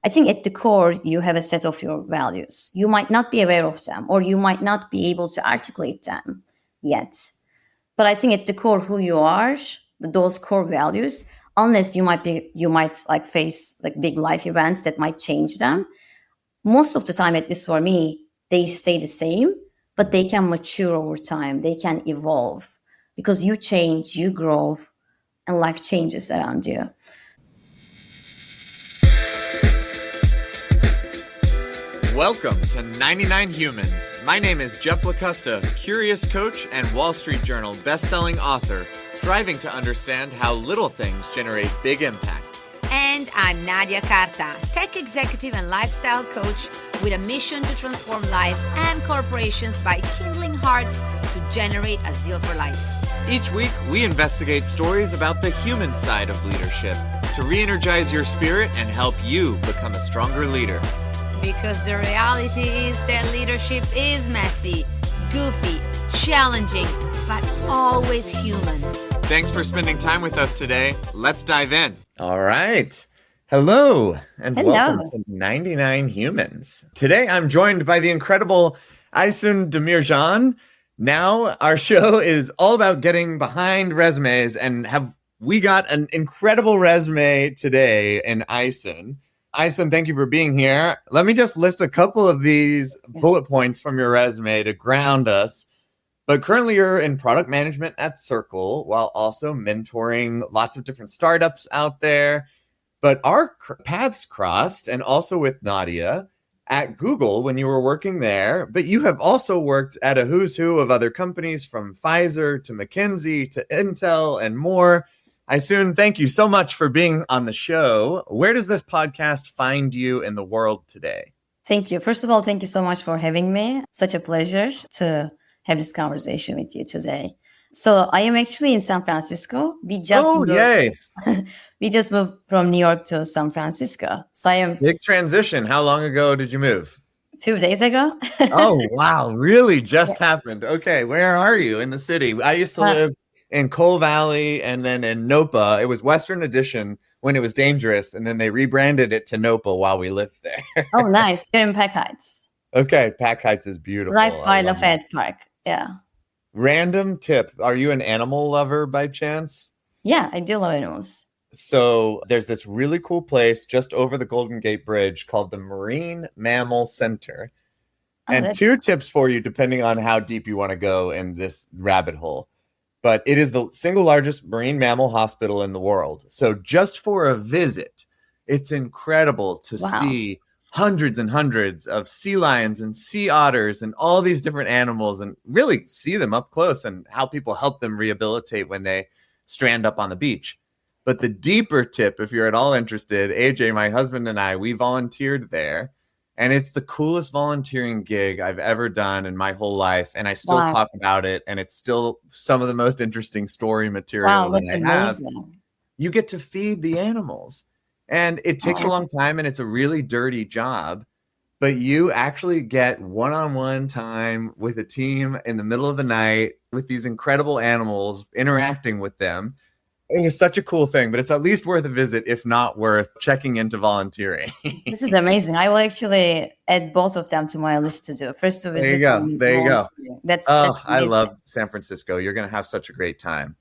I think at the core, you have a set of your values. You might not be aware of them, or you might not be able to articulate them yet. But I think at the core, who you are, those core values, unless you might like face like big life events that might change them. Most of the time, at least for me, they stay the same, but they can mature over time. They can evolve because you change, you grow, and life changes around you. Welcome to 99 Humans. My name is Jeff LaCosta, curious coach and Wall Street Journal best-selling author, striving to understand how little things generate big impact. And I'm Nadia Carta, tech executive and lifestyle coach with a mission to transform lives and corporations by kindling hearts to generate a zeal for life. Each week, we investigate stories about the human side of leadership to re-energize your spirit and help you become a stronger leader. Because the reality is that leadership is messy, goofy, challenging, but always human. Thanks for spending time with us today. Let's dive in. All right. Hello, and Hello. welcome to 99 Humans. Today, I'm joined by the incredible Aysun Demircan. Now, our show is all about getting behind resumes, and we got an incredible resume today in Aysun. Aysun, thank you for being here. Let me just list a couple of these bullet points from your resume to ground us. But currently you're in product management at Circle while also mentoring lots of different startups out there. But our paths crossed, and also with Nadia at Google when you were working there. But you have also worked at a who's who of other companies, from Pfizer to McKinsey to Intel and more. Aysun, thank you so much for being on the show. Where does this podcast find you in the world today? Thank you. First of all, thank you so much for having me. Such a pleasure to have this conversation with you today. So I am actually in San Francisco. We just moved from New York to San Francisco. So I am big transition. How long ago did you move? A few days ago. Oh, wow. Really just happened. Okay. Where are you in the city? I used to live in Coal Valley and then in Nopa. It was Western Edition when it was dangerous, and then they rebranded it to Nopa while we lived there. Oh, nice. You're in Pack Heights. Okay, Pack Heights is beautiful. Right by Lafayette Park. Yeah. Random tip. Are you an animal lover by chance? Yeah, I do love animals. So there's this really cool place just over the Golden Gate Bridge called the Marine Mammal Center. And two tips for you, depending on how deep you want to go in this rabbit hole. But it is the single largest marine mammal hospital in the world. So just for a visit, it's incredible to see hundreds and hundreds of sea lions and sea otters and all these different animals, and really see them up close and how people help them rehabilitate when they strand up on the beach. But the deeper tip, if you're at all interested, AJ, my husband, and I, we volunteered there. And it's the coolest volunteering gig I've ever done in my whole life. And I still talk about it. And it's still some of the most interesting story material that I have. You get to feed the animals. And it takes a long time, and it's a really dirty job. But you actually get one-on-one time with a team in the middle of the night with these incredible animals, interacting with them. It's such a cool thing, but it's at least worth a visit, if not worth checking into volunteering. This is amazing. I will actually add both of them to my list to do. First to visit. There you go. That's I love San Francisco. You're going to have such a great time.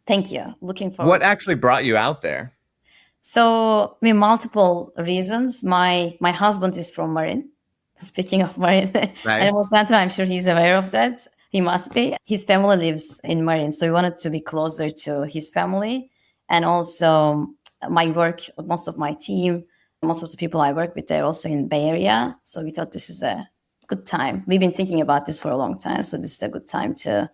Thank you. Looking forward. What actually brought you out there? So, multiple reasons. My husband is from Marin. Speaking of Marin, nice. And I'm sure he's aware of that. He must be. His family lives in Marin, so we wanted to be closer to his family. And also my work, most of my team, most of the people I work with, they're also in Bay Area. So we thought this is a good time. We've been thinking about this for a long time, so this is a good time to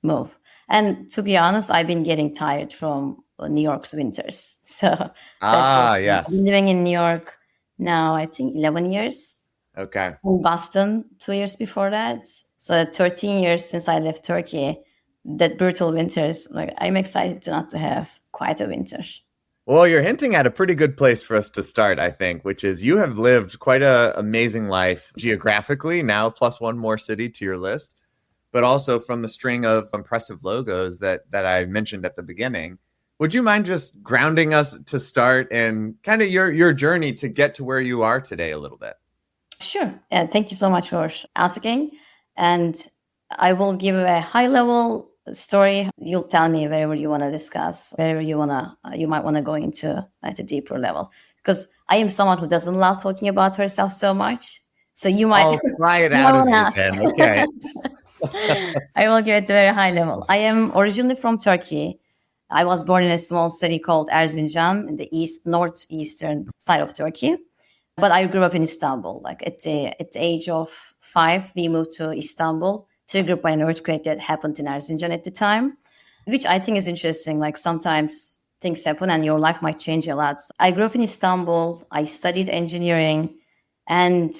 move. And to be honest, I've been getting tired from New York's winters. So yes. I've been living in New York now, I think 11 years. Okay. In Boston 2 years before that. So 13 years since I left Turkey, that brutal winters, I'm excited not to have quite a winter. Well, you're hinting at a pretty good place for us to start, I think, which is you have lived quite an amazing life geographically, now plus one more city to your list, but also from the string of impressive logos that I mentioned at the beginning, Would you mind just grounding us to start and kind of your journey to get to where you are today a little bit? Sure. Thank you so much for asking. And I will give a high level story. You'll tell me wherever you want to discuss, wherever you might want to go into at a deeper level. Because I am someone who doesn't love talking about herself so much. So you might I'll fly it you out of might you ask. then. Okay. I will give it to a very high level. I am originally from Turkey. I was born in a small city called Erzincan in the northeastern side of Turkey. But I grew up in Istanbul. Like at the age of 5, we moved to Istanbul, triggered by an earthquake that happened in Erzincan at the time, which I think is interesting. Like sometimes things happen and your life might change a lot. I grew up in Istanbul. I studied engineering, and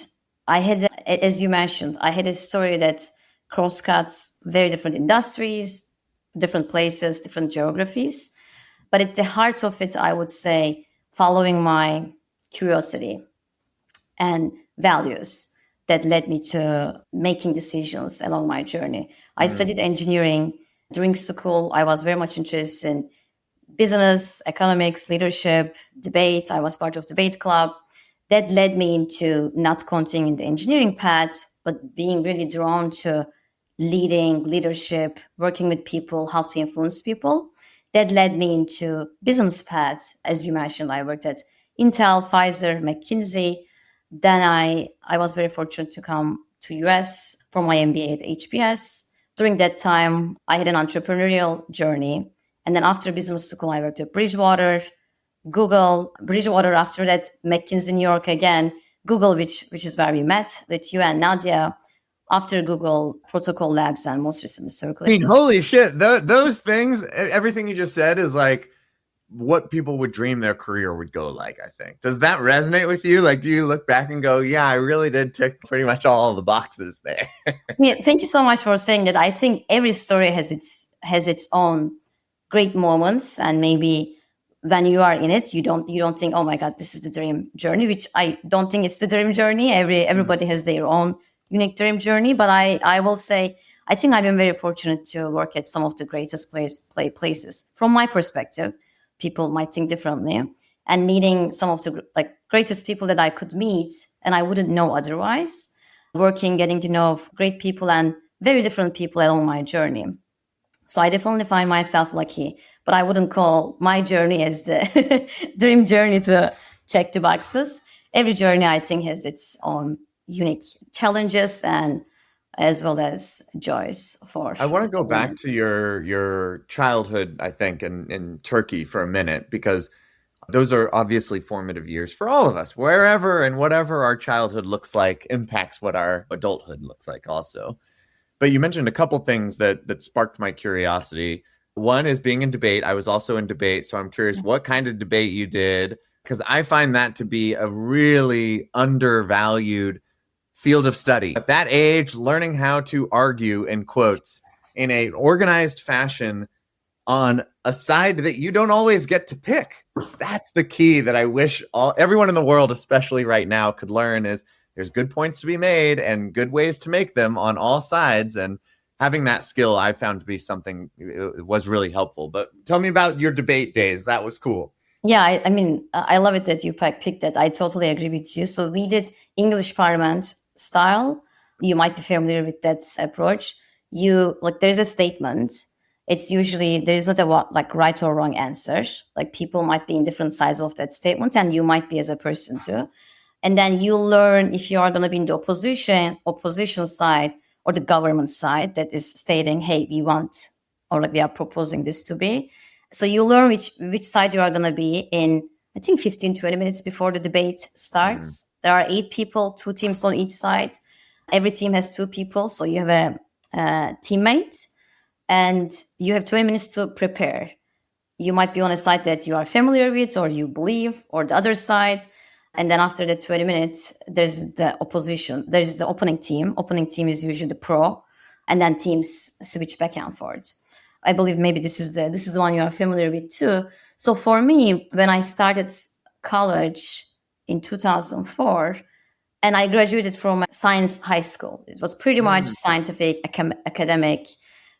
I had, as you mentioned, I had a story that crosscuts very different industries, different places, different geographies. But at the heart of it, I would say following my curiosity and values that led me to making decisions along my journey. I studied engineering. During school, I was very much interested in business, economics, leadership, debate. I was part of debate club. That led me into not continuing the engineering path, but being really drawn to leading, leadership, working with people, how to influence people. That led me into business path. As you mentioned, I worked at Intel, Pfizer, McKinsey. Then I was very fortunate to come to US for my MBA at HBS. During that time, I had an entrepreneurial journey. And then after business school, I worked at Bridgewater, Google, Bridgewater. After that, McKinsey, New York again, Google, which is where we met with you and Nadia. After Google, Protocol Labs, and most recently I mean, Circle. holy shit. Those things, everything you just said is like what people would dream their career would go like, I think. Does that resonate with you? Like, do you look back and go, yeah, I really did tick pretty much all the boxes there? Yeah, thank you so much for saying that. I think every story has its own great moments, and maybe when you are in it, you don't think, oh my God, this is the dream journey, which I don't think it's the dream journey. Everybody has their own unique dream journey, but I will say I think I've been very fortunate to work at some of the greatest places. From my perspective, people might think differently, and meeting some of the greatest people that I could meet and I wouldn't know otherwise. Working, getting to know great people and very different people along my journey. So I definitely find myself lucky, but I wouldn't call my journey as the dream journey to check the boxes. Every journey, I think, has its own unique challenges and as well as joys for. I want to go back to your childhood, I think, in Turkey for a minute, because those are obviously formative years for all of us. Wherever and whatever our childhood looks like impacts what our adulthood looks like also. But you mentioned a couple things that sparked my curiosity. One is being in debate. I was also in debate, so I'm curious what kind of debate you did, because I find that to be a really undervalued field of study. At that age, learning how to argue, in quotes, in an organized fashion on a side that you don't always get to pick. That's the key that I wish everyone in the world, especially right now, could learn is there's good points to be made and good ways to make them on all sides. And having that skill, I found to be something was really helpful. But tell me about your debate days. That was cool. Yeah, I mean, I love it that you picked that. I totally agree with you. So we did English Parliament style. You might be familiar with that approach. There's a statement. It's usually, there is not a right or wrong answer. Like people might be in different sides of that statement, and you might be as a person too. And then you learn if you are going to be in the opposition side or the government side that is stating, hey, we want, or we are proposing this to be. So you learn which side you are going to be in, I think 15, 20 minutes before the debate starts. There are 8 people, 2 teams on each side. Every team has 2 people. So you have a teammate and you have 20 minutes to prepare. You might be on a side that you are familiar with or you believe, or the other side. And then after the 20 minutes, there's the opposition. There's the opening team. Opening team is usually the pro. And then teams switch back and forth. I believe maybe this is the one you are familiar with too. So for me, when I started college in 2004, and I graduated from science high school, it was pretty much scientific, academic.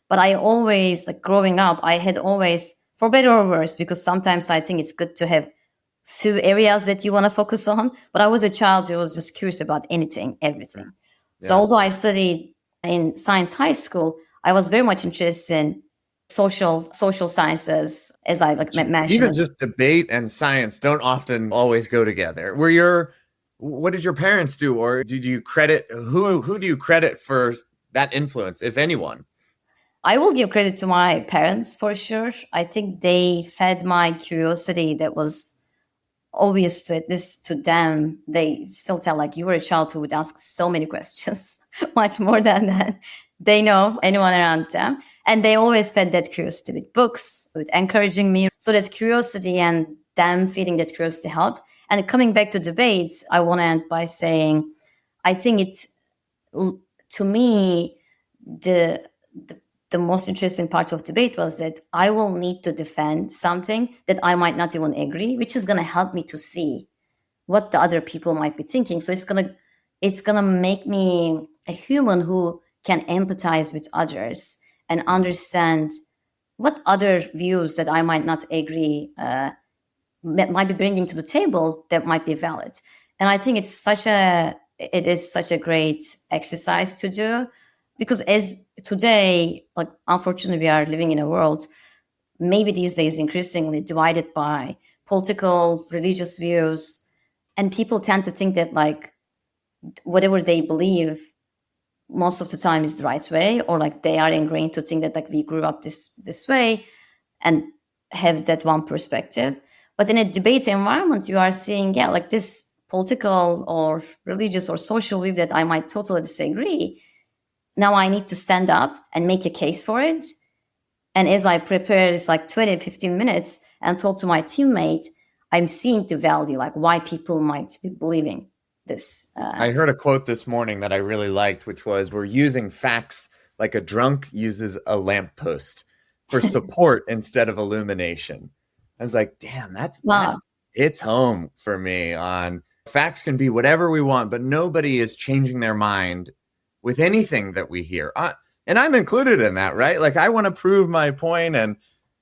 But I always, growing up, I had always for better or worse, because sometimes I think it's good to have few areas that you want to focus on. But I was a child who was just curious about anything, everything. So Yeah. although I studied in science high school, I was very much interested in social sciences, as I Even mentioned. just debate and science don't often always go together. What did your parents do, or did you credit who do you credit for that influence, if anyone? I will give credit to my parents for sure. I think they fed my curiosity that was obvious to at least to them. They still tell like you were a child who would ask so many questions, much more than that they know of anyone around them. And they always fed that curiosity with books, with encouraging me. So that curiosity and them feeding that curiosity help. And coming back to debates, I want to end by saying, I think to me, the, the the most interesting part of debate was that I will need to defend something that I might not even agree, which is going to help me to see what the other people might be thinking. So it's gonna make me a human who can empathize with others and understand what other views that I might not agree that might be bringing to the table that might be valid. And I think it is such a great exercise to do, because as today, like unfortunately we are living in a world maybe these days increasingly divided by political, religious views, and people tend to think that like whatever they believe most of the time is the right way, or like they are ingrained to think that like we grew up this way and have that one perspective. But in a debate environment, you are seeing, yeah, like this political or religious or social view that I might totally disagree. Now I need to stand up and make a case for it. And as I prepare this like 20, 15 minutes and talk to my teammate, I'm seeing the value, like why people might be believing this. I heard a quote this morning that I really liked, which was, "We're using facts like a drunk uses a lamppost for support instead of illumination." I was like, damn, that Wow. hits home for me on facts can be whatever we want, but nobody is changing their mind with anything that we hear. And I'm included in that, right? Like I want to prove my point, and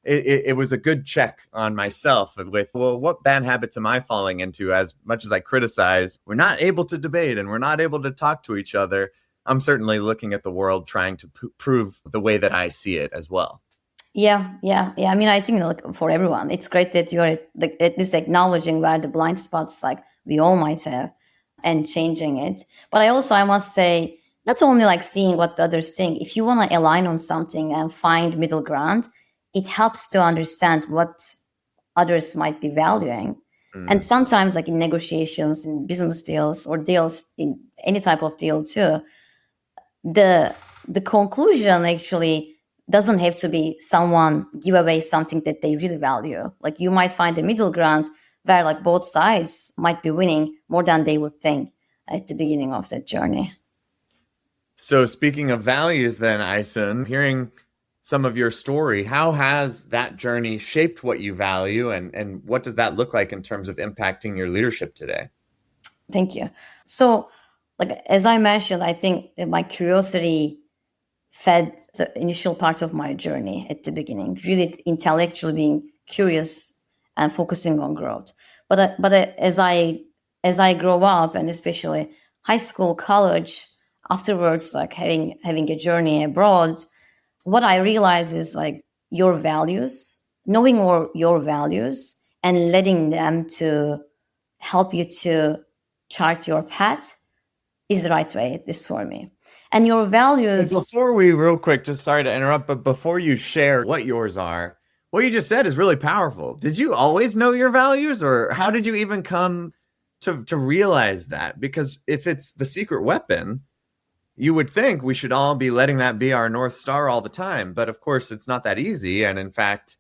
it was a good check on myself with, well, what bad habits am I falling into? As much as I criticize, we're not able to debate and we're not able to talk to each other. I'm certainly looking at the world trying to prove the way that I see it as well. Yeah. I mean, I think like for everyone, it's great that you're at least acknowledging where the blind spots like we all might have and changing it. But I must say, not only like seeing what the others think, if you want to align on something and find middle ground, it helps to understand what others might be valuing. And sometimes like in negotiations, in business deals or deals in any type of deal too, the conclusion actually doesn't have to be someone give away something that they really value. Like you might find a middle ground where like both sides might be winning more than they would think at the beginning of that journey. So speaking of values then, Aysun, hearing some of your story, how has that journey shaped what you value, and what does that look like in terms of impacting your leadership today? Thank you. So like as I mentioned, I think that my curiosity fed the initial part of my journey at the beginning, really intellectually being curious and focusing on growth. But as I grow up, and especially high school, college, afterwards, like having a journey abroad, what I realize is like your values, knowing your values and letting them to help you to chart your path is the right way, this for me. And your values. Before we, real quick, just sorry to interrupt, but before you share what yours are, what you just said is really powerful. Did you always know your values, or how did you even come to realize that? Because if it's the secret weapon, you would think we should all be letting that be our North Star all the time. But of course, it's not that easy. And in fact,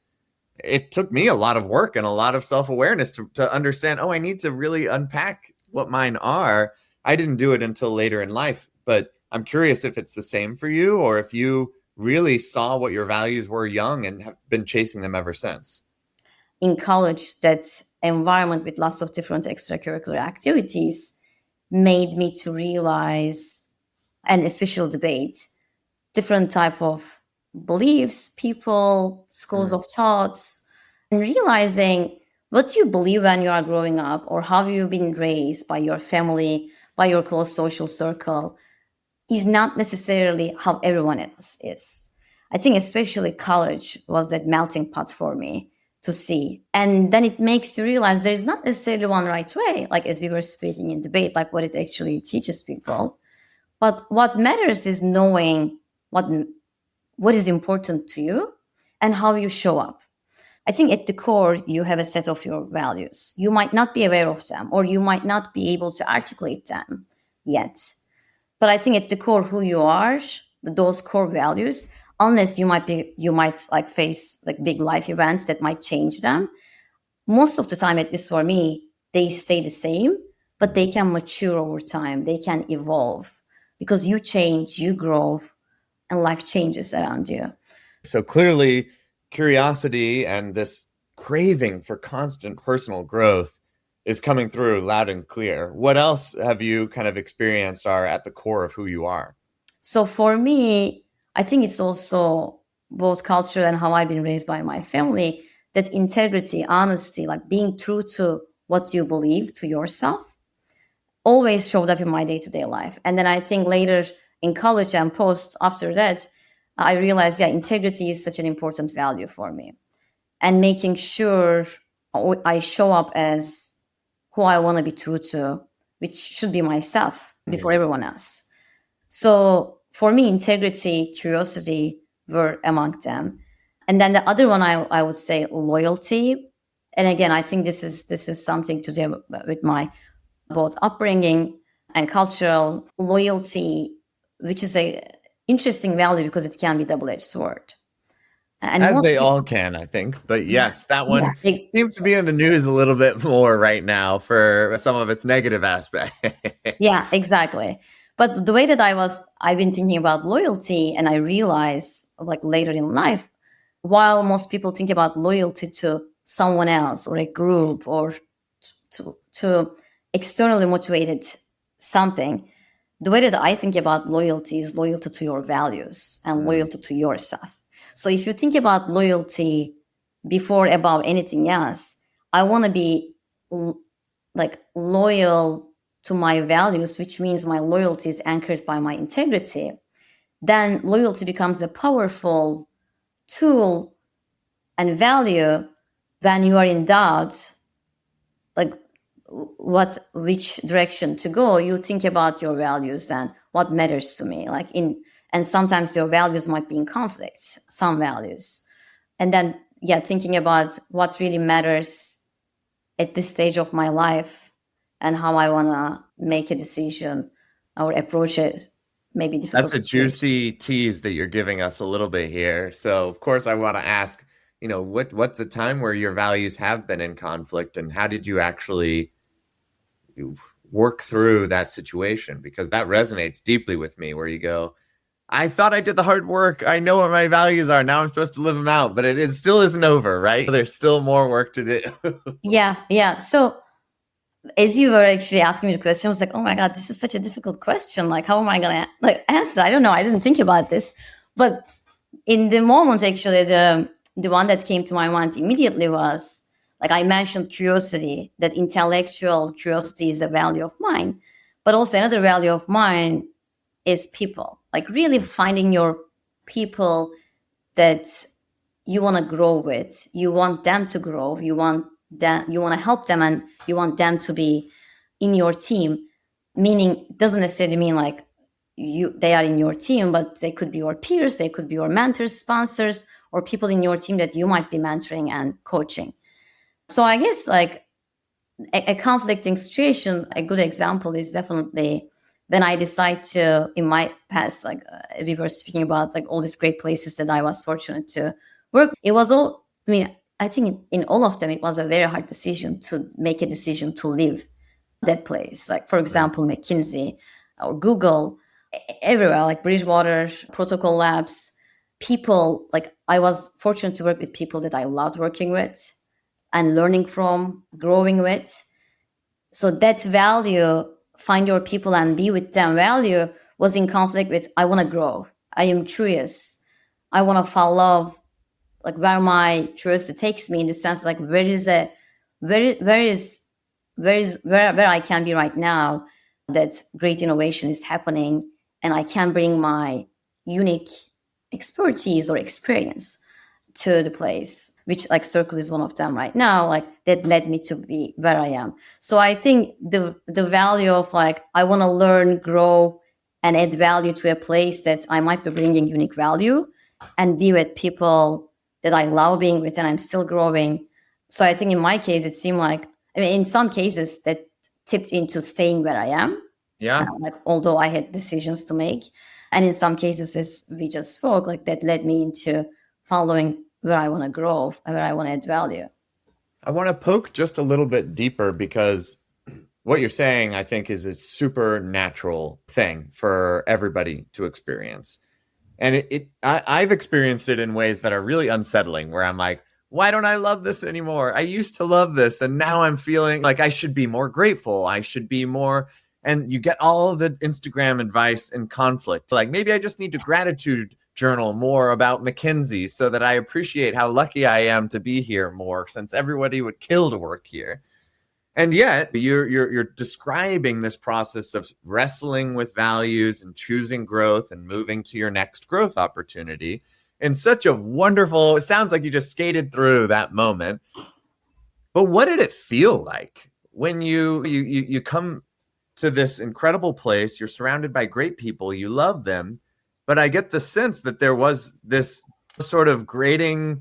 it took me a lot of work and a lot of self-awareness to understand, oh, I need to really unpack what mine are. I didn't do it until later in life, but I'm curious if it's the same for you, or if you really saw what your values were young and have been chasing them ever since. In college, that environment with lots of different extracurricular activities made me to realize, and especially debate, different type of beliefs, people, schools of thoughts, And realizing what you believe when you are growing up or how you've been raised by your family, by your close social circle, is not necessarily how everyone else is. I think especially college was that melting pot for me to see. And then it makes you realize there is not necessarily one right way, like as we were speaking in debate, like what it actually teaches people. But what matters is knowing what is important to you and how you show up. I think at the core, you have a set of your values. You might not be aware of them or you might not be able to articulate them yet. But I think at the core, who you are, those core values, unless you might like face like big life events that might change them. Most of the time, at least for me, they stay the same, but they can mature over time. They can evolve because you change, you grow, and life changes around you. So clearly, curiosity and this craving for constant personal growth is coming through loud and clear. What else have you kind of experienced are at the core of who you are? So for me, I think it's also both culture and how I've been raised by my family, that integrity, honesty, like being true to what you believe to yourself, always showed up in my day-to-day life. And then I think later in college and post after that, I realized, yeah, integrity is such an important value for me. And making sure I show up as who I want to be true to, which should be myself before everyone else. So for me, integrity, curiosity were among them. And then the other one, I would say loyalty. And again, I think this is something to do with my both upbringing and cultural loyalty, which is a interesting value because it can be double-edged sword. And as they all can, I think. But yes, that one seems to be in the news a little bit more right now for some of its negative aspects. Yeah, exactly. But the way that I've been thinking about loyalty, and I realize like later in life, while most people think about loyalty to someone else or a group or to externally motivated something, the way that I think about loyalty is loyalty to your values and loyalty to yourself. So if you think about loyalty before above anything else, I want to be like loyal to my values, which means my loyalty is anchored by my integrity. Then loyalty becomes a powerful tool and value when you are in doubt, like which direction to go. You think about your values and what matters to me, and sometimes your values might be in conflict, some values. And then, yeah, thinking about what really matters at this stage of my life and how I want to make a decision or approach it. Maybe difficult. That's a juicy tease that you're giving us a little bit here. So, of course, I want to ask, what's a time where your values have been in conflict, and how did you actually work through that situation? Because that resonates deeply with me, where you go, I thought I did the hard work. I know what my values are. Now I'm supposed to live them out, but it still isn't over, right? There's still more work to do. Yeah. So as you were actually asking me the question, I was like, oh my God, this is such a difficult question. Like, how am I going to answer? I don't know. I didn't think about this. But in the moment, actually, the one that came to my mind immediately was, like I mentioned, curiosity, that intellectual curiosity is a value of mine. But also another value of mine is people, like really finding your people that you want to grow with. You want them to grow. You want to help them, and you want them to be in your team. Meaning, it doesn't necessarily mean like they are in your team, but they could be your peers, they could be your mentors, sponsors, or people in your team that you might be mentoring and coaching. So I guess like a conflicting situation, a good example is definitely then I decide to, in my past, like we were speaking about like all these great places that I was fortunate to work. It was all, I think in all of them, it was a very hard decision to make a decision to leave that place. Like, for example, McKinsey or Google, everywhere, like Bridgewater, Protocol Labs, people, like I was fortunate to work with people that I loved working with and learning from, growing with. So that value, find your people and be with them value, was in conflict with I want to grow. I am curious. I want to follow like where my curiosity takes me, in the sense like where I can be right now, that great innovation is happening, and I can bring my unique expertise or experience to the place, which like Circle is one of them right now, like that led me to be where I am. So I think the value of like, I want to learn, grow, and add value to a place that I might be bringing unique value, and be with people that I love being with, and I'm still growing. So I think in my case, it seemed like, I mean, in some cases that tipped into staying where I am. Yeah. Like, although I had decisions to make. And in some cases, as we just spoke, like that led me into following where I want to grow and where I want to add value. I want to poke just a little bit deeper, because what you're saying, I think, is a super natural thing for everybody to experience. And I've experienced it in ways that are really unsettling, where I'm like, why don't I love this anymore? I used to love this, and now I'm feeling like I should be more grateful. I should be more. And you get all of the Instagram advice in conflict. Like, maybe I just need to gratitude journal more about McKinsey so that I appreciate how lucky I am to be here more, since everybody would kill to work here. And yet you're describing this process of wrestling with values and choosing growth and moving to your next growth opportunity in such a wonderful, it sounds like you just skated through that moment. But what did it feel like when you come to this incredible place? You're surrounded by great people, you love them, but I get the sense that there was this sort of grating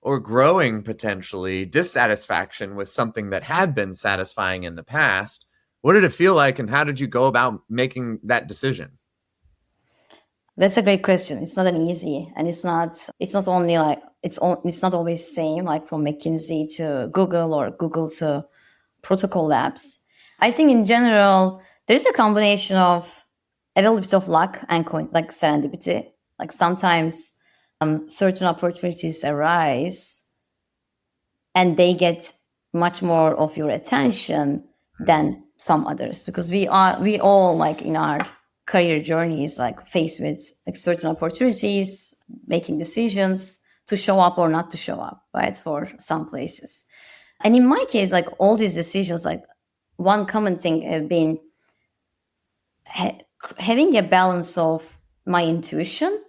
or growing, potentially, dissatisfaction with something that had been satisfying in the past. What did it feel like, and how did you go about making that decision? That's a great question. It's not an easy, and it's not only like, it's not always the same, like from McKinsey to Google, or Google to Protocol Labs. I think in general, there's a combination of a little bit of luck and like serendipity. Like sometimes certain opportunities arise and they get much more of your attention than some others, because we all like in our career journeys, like faced with like certain opportunities, making decisions to show up or not to show up, right, for some places. And in my case, like all these decisions, like one common thing have been having a balance of my intuition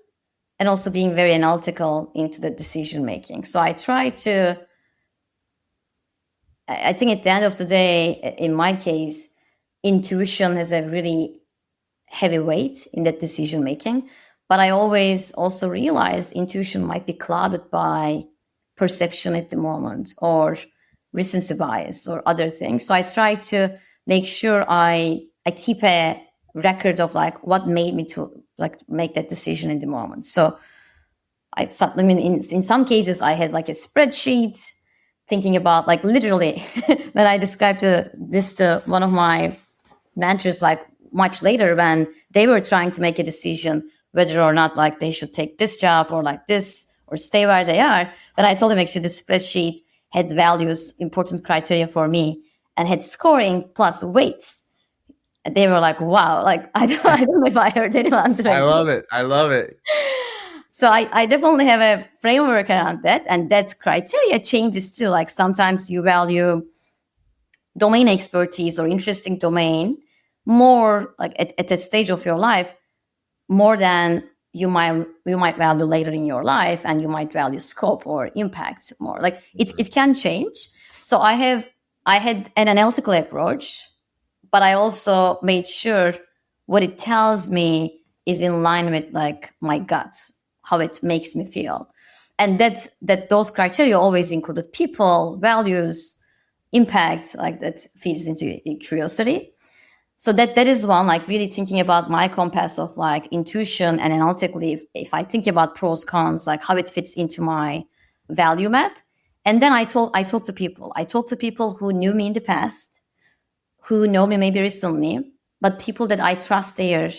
and also being very analytical into the decision making. So I try to, I think at the end of the day, in my case, intuition has a really heavy weight in that decision making. But I always also realize intuition might be clouded by perception at the moment, or recency bias, or other things. So I try to make sure I keep a record of like what made me to like make that decision in the moment. So I mean, in some cases I had like a spreadsheet thinking about, like literally when I described this to one of my mentors, like much later, when they were trying to make a decision whether or not like they should take this job or like this, or stay where they are. But I told them actually the spreadsheet had values, important criteria for me, and had scoring plus weights. And they were like, wow, like I don't know if I heard anyone doing I love this. it. I love it. So I definitely have a framework around that. And that criteria changes too. Like sometimes you value domain expertise or interesting domain more, like at a stage of your life, more than you might value later in your life, and you might value scope or impact more. Like it can change. So I had an analytical approach, but I also made sure what it tells me is in line with like my guts, how it makes me feel. And that those criteria always included people, values, impact, like that feeds into curiosity. So that is one, like really thinking about my compass of like intuition and analytically, if I think about pros, cons, like how it fits into my value map. And then I talk to people. I talk to people who knew me in the past, who know me maybe recently, but people that I trust their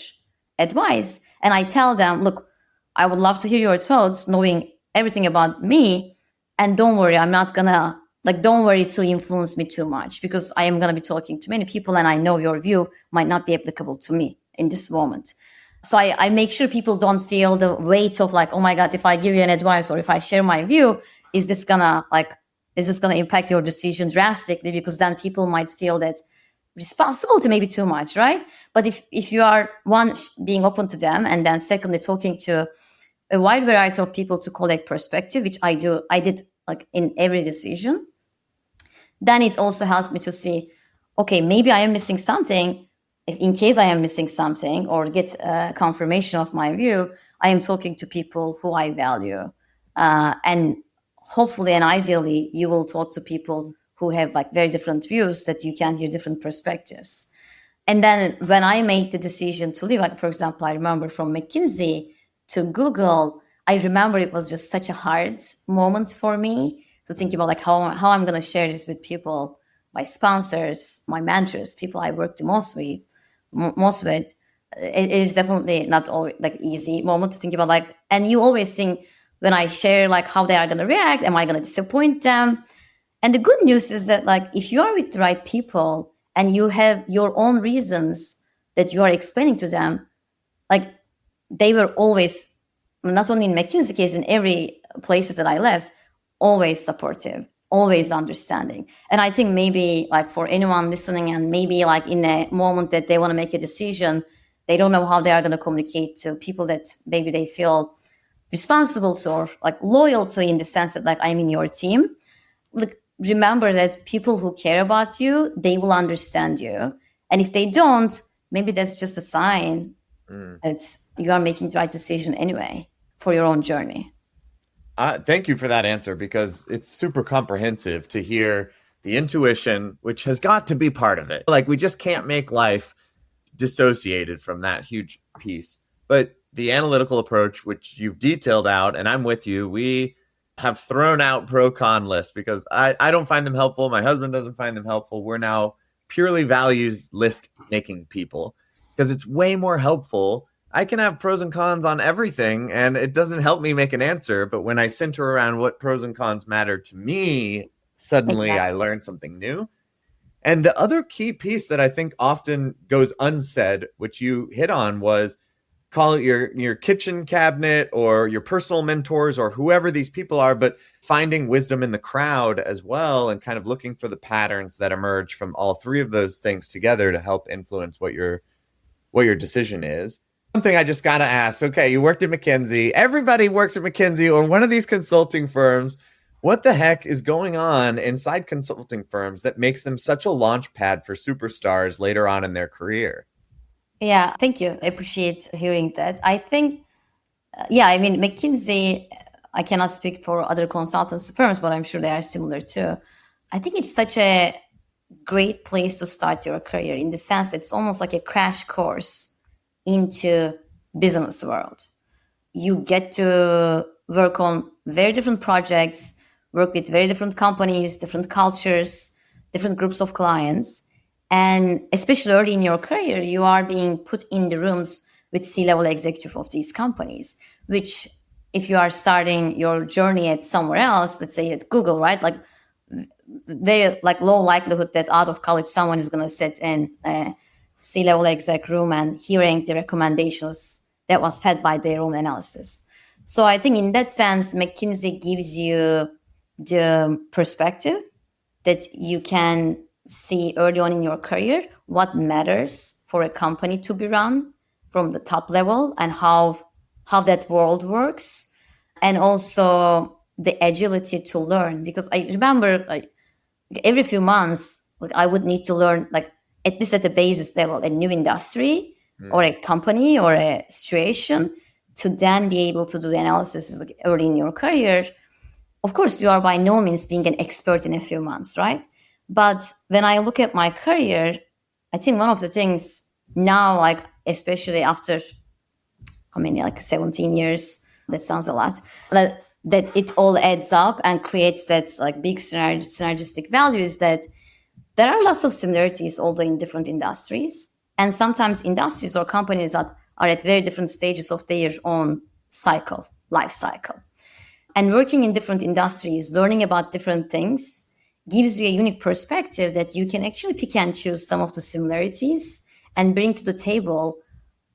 advice. And I tell them, look, I would love to hear your thoughts, knowing everything about me. And don't worry, I'm not gonna, like, don't worry to influence me too much, because I am gonna be talking to many people and I know your view might not be applicable to me in this moment. So I make sure people don't feel the weight of like, oh my God, if I give you an advice or if I share my view, is this gonna impact your decision drastically? Because then people might feel that responsibility maybe too much, right? But if you are one, being open to them, and then secondly talking to a wide variety of people to collect perspective, which I did like in every decision, then it also helps me to see, okay, maybe I am missing something. In case I am missing something or get confirmation of my view, I am talking to people who I value. And hopefully and ideally, you will talk to people who have like very different views, that you can hear different perspectives. And then when I made the decision to leave, like for example, I remember from McKinsey to Google, I remember it was just such a hard moment for me to think about like how I'm going to share this with people, my sponsors, my mentors, people I work the most with. It is definitely not always like easy moment to think about, like, and you always think when I share like how they are going to react, am I going to disappoint them? And the good news is that like if you are with the right people and you have your own reasons that you are explaining to them, like they were always, not only in McKinsey case, in every places that I left, always supportive, always understanding. And I think maybe like for anyone listening and maybe like in a moment that they want to make a decision, they don't know how they are going to communicate to people that maybe they feel responsible to or like loyal to, in the sense that like I'm in your team. Like, remember that people who care about you, they will understand you. And if they don't, maybe that's just a sign that you are making the right decision anyway for your own journey. Thank you for that answer, because it's super comprehensive to hear the intuition, which has got to be part of it. Like we just can't make life dissociated from that huge piece. But the analytical approach, which you've detailed out, and I'm with you, we have thrown out pro-con lists because I don't find them helpful. My husband doesn't find them helpful. We're now purely values list making people because it's way more helpful. I can have pros and cons on everything and it doesn't help me make an answer. But when I center around what pros and cons matter to me, suddenly I learn something new. And the other key piece that I think often goes unsaid, which you hit on, was call it your kitchen cabinet or your personal mentors or whoever these people are, but finding wisdom in the crowd as well and kind of looking for the patterns that emerge from all three of those things together to help influence what your decision is. One thing I just got to ask, okay, you worked at McKinsey. Everybody works at McKinsey or one of these consulting firms. What the heck is going on inside consulting firms that makes them such a launch pad for superstars later on in their career? Yeah, thank you. I appreciate hearing that. I think, I mean, McKinsey, I cannot speak for other consultancy firms, but I'm sure they are similar too. I think it's such a great place to start your career in the sense that it's almost like a crash course into business world. You get to work on very different projects, work with very different companies, different cultures, different groups of clients. And especially early in your career, you are being put in the rooms with C-level executive of these companies, which if you are starting your journey at somewhere else, let's say at Google, right? Like very like low likelihood that out of college, someone is going to sit in a C-level exec room and hearing the recommendations that was fed by their own analysis. So I think in that sense, McKinsey gives you the perspective that you can see early on in your career what matters for a company to be run from the top level and how that world works, and also the agility to learn. Because I remember like every few months, like I would need to learn, like at least at the basis level, a new industry or a company or a situation to then be able to do the analysis like early in your career. Of course, you are by no means being an expert in a few months, right? But when I look at my career, I think one of the things now, like especially after, 17 years, that sounds a lot, that it all adds up and creates that like big synergistic value is that there are lots of similarities, although in different industries. And sometimes industries or companies that are at very different stages of their own life cycle. And working in different industries, learning about different things, gives you a unique perspective that you can actually pick and choose some of the similarities and bring to the table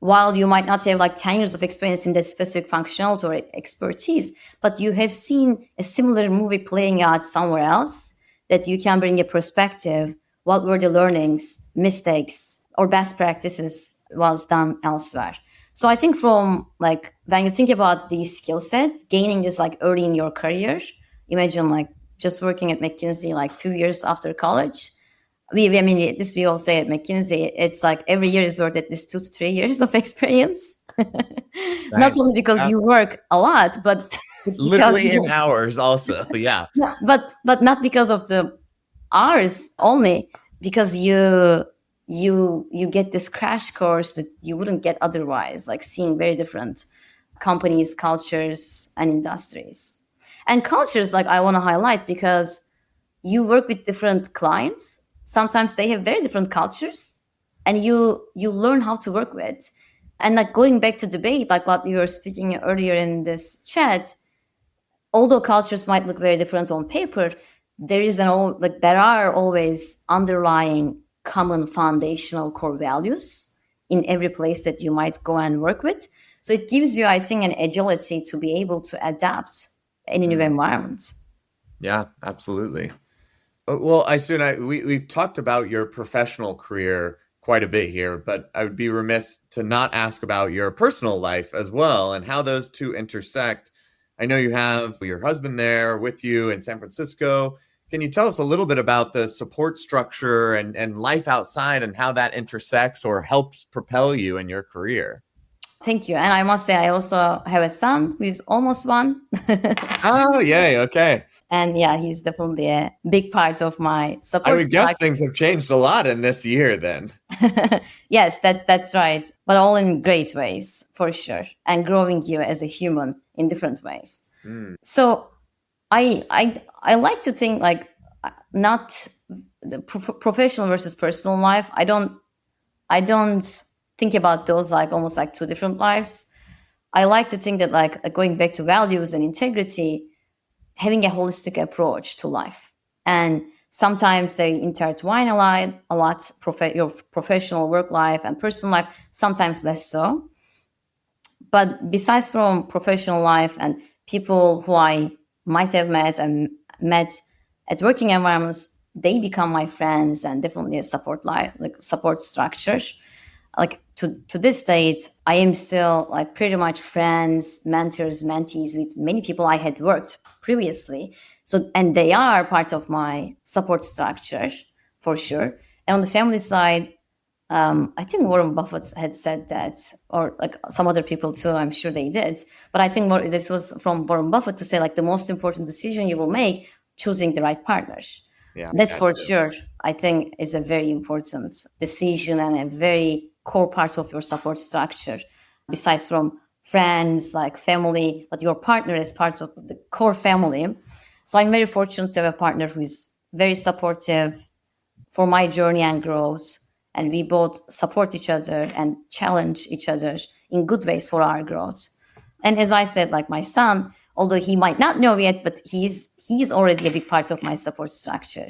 while you might not have like 10 years of experience in that specific functionality or expertise, but you have seen a similar movie playing out somewhere else, that you can bring a perspective. What were the learnings, mistakes, or best practices was done elsewhere? So I think from like when you think about these skill sets, gaining is like early in your career. Imagine like just working at McKinsey like few years after college. I mean, this we all say at McKinsey, it's like every year is worth at least 2 to 3 years of experience. Not Nice. only because you work a lot, but it's because Literally in hours also. Yeah. yeah, but not because of the hours only, because you get this crash course that you wouldn't get otherwise, like seeing very different companies, cultures, and industries. And cultures, like I want to highlight, because you work with different clients. Sometimes they have very different cultures, and you learn how to work with. And like going back to debate, like what we were speaking earlier in this chat, although cultures might look very different on paper, there are always underlying common foundational core values in every place that you might go and work with. So it gives you, I think, an agility to be able to adapt in a new environment. Yeah, absolutely. Well, we've talked about your professional career quite a bit here, but I would be remiss to not ask about your personal life as well and how those two intersect. I know you have your husband there with you in San Francisco. Can you tell us a little bit about the support structure and life outside and how that intersects or helps propel you in your career? Thank you. And I must say, I also have a son who is almost one. Oh, yay. Okay. And yeah, he's definitely a big part of my support. I would guess things have changed a lot in this year then. Yes, that's right. But all in great ways, for sure. And growing you as a human in different ways. So I like to think like not the professional versus personal life. I don't think about those like almost like two different lives. I like to think that like going back to values and integrity, having a holistic approach to life. And sometimes they intertwine a lot, your professional work life and personal life, sometimes less so. But besides from professional life and people who I might have met at working environments, they become my friends and definitely a support life, like support structure. Like to this date, I am still like pretty much friends, mentors, mentees with many people I had worked previously. So, and they are part of my support structure for sure. And on the family side, I think Warren Buffett had said that, or like some other people too, I'm sure they did. But I think this was from Warren Buffett to say like the most important decision you will make, choosing the right partner. Yeah, that's for sure. I think is a very important decision and a very core part of your support structure. Besides from friends, like family, but your partner is part of the core family. So I'm very fortunate to have a partner who is very supportive for my journey and growth. And we both support each other and challenge each other in good ways for our growth. And as I said, like my son, although he might not know yet, but he's already a big part of my support structure,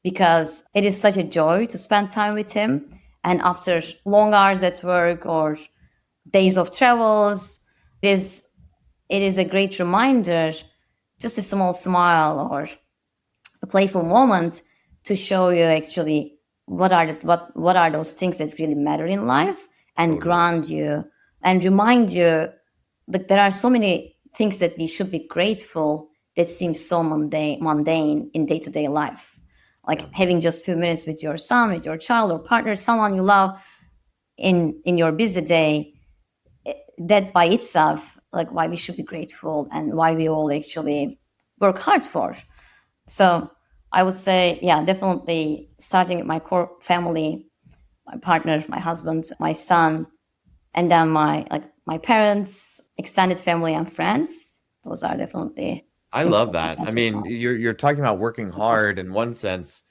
because it is such a joy to spend time with him. And after long hours at work or days of travels, it is a great reminder, just a small smile or a playful moment to show you actually what are those things that really matter in life, and ground you and remind you that there are so many things that we should be grateful that seem so mundane in day-to-day life. Like having just a few minutes with your son, with your child or partner, someone you love in your busy day, that by itself, like why we should be grateful and why we all actually work hard for. So I would say, yeah, definitely starting with my core family, my partner, my husband, my son, and then my parents, extended family and friends. Those are definitely. I love that. I mean, you're talking about working hard in one sense,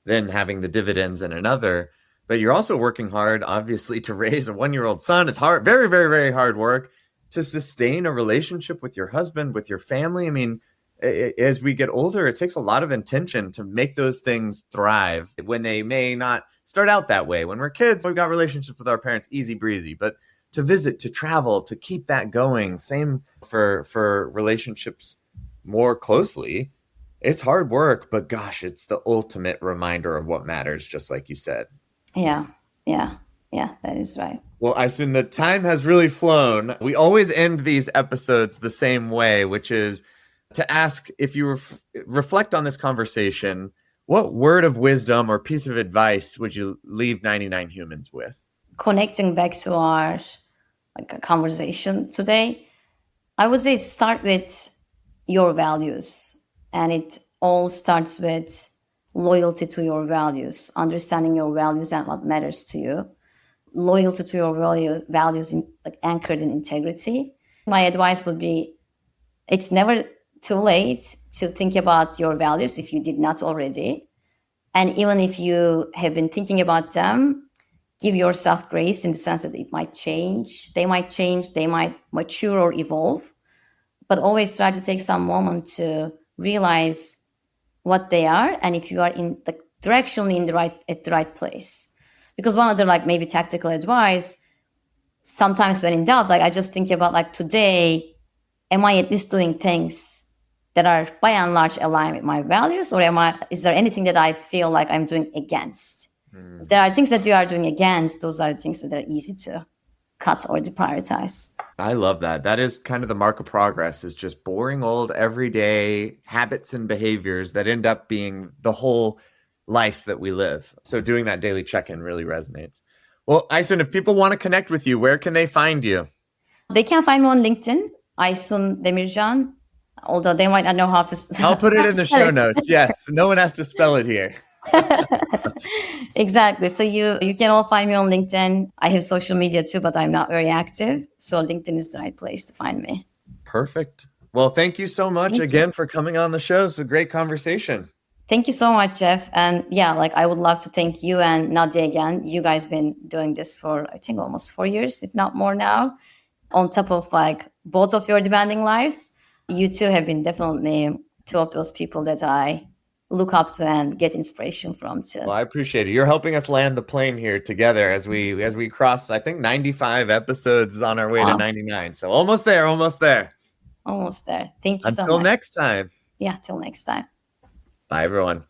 then having the dividends in another, but you're also working hard, obviously, to raise a 1-year-old son. It's hard, very, very, very hard work to sustain a relationship with your husband, with your family. I mean, as we get older, it takes a lot of intention to make those things thrive when they may not start out that way. When we're kids, we've got relationships with our parents, easy breezy, but to visit, to travel, to keep that going. Same for relationships more closely. It's hard work, but gosh, it's the ultimate reminder of what matters, just like you said. Yeah, that is right. Well, Aysun, the time has really flown. We always end these episodes the same way, which is to ask, if you reflect on this conversation, what word of wisdom or piece of advice would you leave 99 humans with? Connecting back to our conversation today, I would say start with your values. And it all starts with loyalty to your values, understanding your values and what matters to you. Loyalty to your values anchored in integrity. My advice would be, it's never too late to think about your values if you did not already. And even if you have been thinking about them, give yourself grace in the sense that it might change. They might mature or evolve. But always try to take some moment to realize what they are and if you are in the directionally at the right place. Because one other maybe tactical advice, sometimes when in doubt, I just think about today, am I at least doing things that are by and large aligned with my values, or is there anything that I feel like I'm doing against? If there are things that you are doing against, those are the things that are easy to cut or deprioritize. I love that. That is kind of the mark of progress, is just boring old everyday habits and behaviors that end up being the whole life that we live. So doing that daily check-in really resonates. Well, Aysun, if people want to connect with you, where can they find you? They can find me on LinkedIn, Aysun Demircan, although they might not know how to I'll put it in the show notes. Yes, no one has to spell it here. Exactly. So you can all find me on LinkedIn. I have social media too, but I'm not very active. So LinkedIn is the right place to find me. Perfect. Well, thank you so much again for coming on the show. It's a great conversation. Thank you so much, Jeff. And yeah, I would love to thank you and Nadia again. You guys been doing this for, I think, almost 4 years, if not more now. On top of both of your demanding lives, you two have been definitely two of those people that I look up to and get inspiration from too. Well, I appreciate it. You're helping us land the plane here together as we cross, I think, 95 episodes on our way to 99. So almost there. Almost there. Thank you so much. Until next time. Yeah, till next time. Bye, everyone.